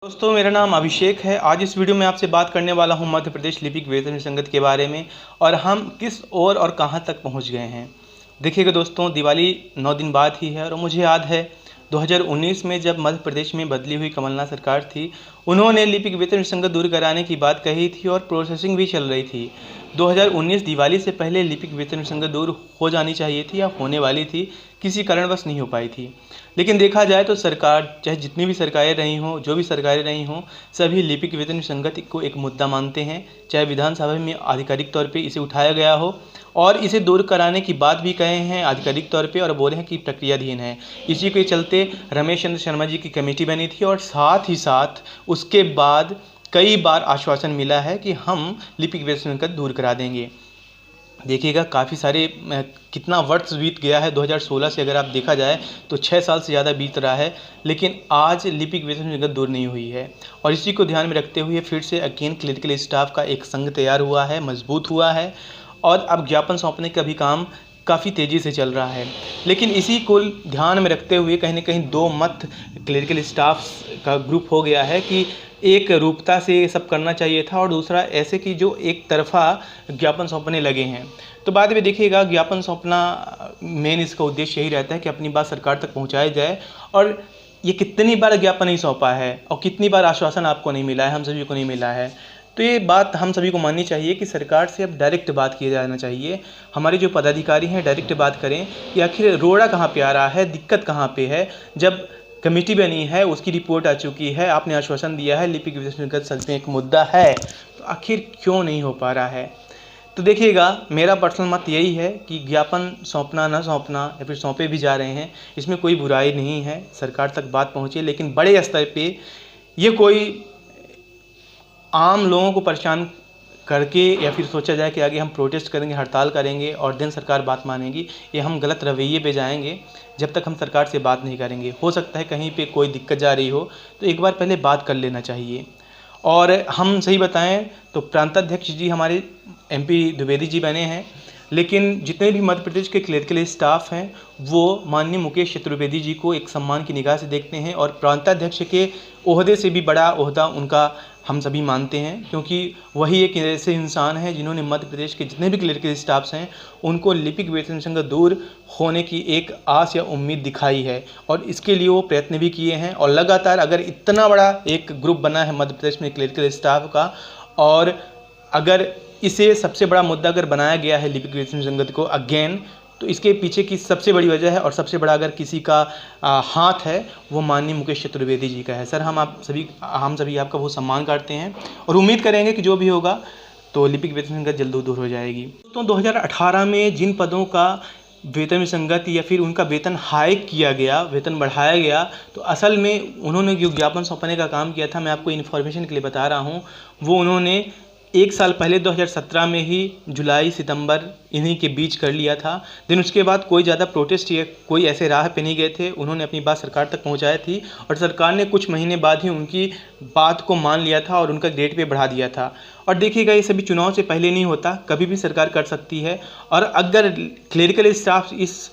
दोस्तों, मेरा नाम अभिषेक है। आज इस वीडियो में आपसे बात करने वाला हूं मध्य प्रदेश लिपिक वेतन विसंगत के बारे में और हम किस ओर और कहां तक पहुंच गए हैं। देखिएगा दोस्तों, दिवाली 9 दिन बाद ही है और मुझे याद है 2019 में जब मध्य प्रदेश में बदली हुई कमलनाथ सरकार थी, उन्होंने लिपिक वेतन विसंगत दूर कराने की बात कही थी और प्रोसेसिंग भी चल रही थी। 2019 दिवाली से पहले लिपिक वेतन विसंगत दूर हो जानी चाहिए थी या होने वाली थी, किसी कारणवश नहीं हो पाई थी। लेकिन देखा जाए तो सरकार, चाहे जितनी भी सरकारें रही हों, जो भी सरकारें रही हों, सभी लिपिक वेतन विसंगति को एक मुद्दा मानते हैं। चाहे विधानसभा में आधिकारिक तौर पे इसे उठाया गया हो और इसे दूर कराने की बात भी कहे हैं आधिकारिक तौर पे और बोले हैं कि प्रक्रियाधीन है। इसी के चलते रमेश चंद्र शर्मा जी की कमेटी बनी थी और साथ ही साथ उसके बाद कई बार आश्वासन मिला है कि हम लिपिक वेतन विसंगत दूर करा देंगे। देखिएगा, काफ़ी सारे कितना वर्ष बीत गया है। 2016 से अगर आप देखा जाए तो 6 साल से ज़्यादा बीत रहा है, लेकिन आज लिपिक वेतन विसंगत दूर नहीं हुई है। और इसी को ध्यान में रखते हुए फिर से अगेन क्लरिकल स्टाफ का एक संघ तैयार हुआ है, मजबूत हुआ है और अब ज्ञापन सौंपने का भी काम काफ़ी तेज़ी से चल रहा है। लेकिन इसी को ध्यान में रखते हुए कहीं ना कहीं दो मत क्लरिकल स्टाफ का ग्रुप हो गया है कि एक रूपता से सब करना चाहिए था और दूसरा ऐसे कि जो एक तरफा ज्ञापन सौंपने लगे हैं। तो बाद में देखिएगा, ज्ञापन सौंपना मेन इसका उद्देश्य यही रहता है कि अपनी बात सरकार तक पहुंचाया जाए। और ये कितनी बार ज्ञापन नहीं सौंपा है और कितनी बार आश्वासन आपको नहीं मिला है, हम सभी को नहीं मिला है। तो ये बात हम सभी को माननी चाहिए कि सरकार से अब डायरेक्ट बात किया जाना चाहिए। हमारे जो पदाधिकारी हैं डायरेक्ट बात करें कि आखिर रोड़ा कहाँ पे आ रहा है, दिक्कत कहाँ पे है। जब कमेटी बनी है, उसकी रिपोर्ट आ चुकी है, आपने आश्वासन दिया है लिपिक वेतन विसंगत में एक मुद्दा है, तो आखिर क्यों नहीं हो पा रहा है। तो देखिएगा, मेरा पर्सनल मत यही है कि ज्ञापन सौंपना ना सौंपना या फिर सौंपे भी जा रहे हैं, इसमें कोई बुराई नहीं है, सरकार तक बात पहुँचे। लेकिन बड़े स्तर पे ये कोई आम लोगों को परेशान करके या फिर सोचा जाए कि आगे हम प्रोटेस्ट करेंगे, हड़ताल करेंगे और दिन सरकार बात मानेगी, ये हम गलत रवैये पे जाएंगे जब तक हम सरकार से बात नहीं करेंगे। हो सकता है कहीं पे कोई दिक्कत जा रही हो तो एक बार पहले बात कर लेना चाहिए। और हम सही बताएं तो प्रांताध्यक्ष जी हमारे MP द्विवेदी जी बने हैं, लेकिन जितने भी मध्य प्रदेश के क्लरिकल स्टाफ हैं वो माननीय मुकेश चतुर्वेदी जी को एक सम्मान की निगाह से देखते हैं और प्रांताध्यक्ष के ओहदे से भी बड़ा ओहदा उनका हम सभी मानते हैं, क्योंकि वही एक ऐसे इंसान हैं जिन्होंने मध्य प्रदेश के जितने भी क्लरिकल स्टाफ्स हैं उनको लिपिक वेतन विसंगत दूर होने की एक आस या उम्मीद दिखाई है और इसके लिए वो प्रयत्न भी किए हैं। और लगातार अगर इतना बड़ा एक ग्रुप बना है मध्य प्रदेश में क्लरिकल स्टाफ का और अगर इसे सबसे बड़ा मुद्दा अगर बनाया गया है लिपिक वेतन विसंगत को अगेन, तो इसके पीछे की सबसे बड़ी वजह है और सबसे बड़ा अगर किसी का हाथ है वो माननीय मुकेश चतुर्वेदी जी का है। सर, हम सभी आपका बहुत सम्मान करते हैं और उम्मीद करेंगे कि जो भी होगा तो लिपिक वेतन विसंगत जल्द दूर हो जाएगी। तो 2018 में जिन पदों का वेतन विसंगत या फिर उनका वेतन हाइक किया गया, वेतन बढ़ाया गया, तो असल में उन्होंने जो ज्ञापन सौंपने का काम किया था, मैं आपको इन्फॉर्मेशन के लिए बता रहा हूँ, वो उन्होंने 1 साल पहले 2017 में ही जुलाई सितंबर इन्हीं के बीच कर लिया था। दिन उसके बाद कोई ज़्यादा प्रोटेस्ट या कोई ऐसे राह पे नहीं गए थे, उन्होंने अपनी बात सरकार तक पहुंचाई थी और सरकार ने कुछ महीने बाद ही उनकी बात को मान लिया था और उनका ग्रेड पे बढ़ा दिया था। और देखिएगा, ये सभी चुनाव से पहले नहीं होता, कभी भी सरकार कर सकती है। और अगर क्लरिकल स्टाफ इस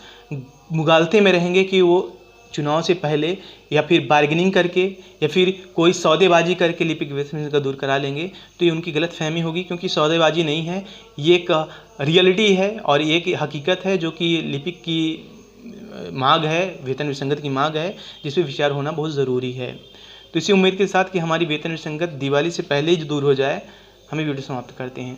मुगालते में रहेंगे कि वो चुनाव से पहले या फिर बार्गेनिंग करके या फिर कोई सौदेबाजी करके लिपिक वेतन विसंगत दूर करा लेंगे, तो ये उनकी गलतफहमी होगी, क्योंकि सौदेबाजी नहीं है, ये एक रियलिटी है और ये एक हकीकत है जो कि लिपिक की मांग है, वेतन विसंगत की मांग है, जिस पर विचार होना बहुत ज़रूरी है। तो इसी उम्मीद के साथ कि हमारी वेतन विसंगत दिवाली से पहले ही दूर हो जाए, हमें वीडियो समाप्त करते हैं।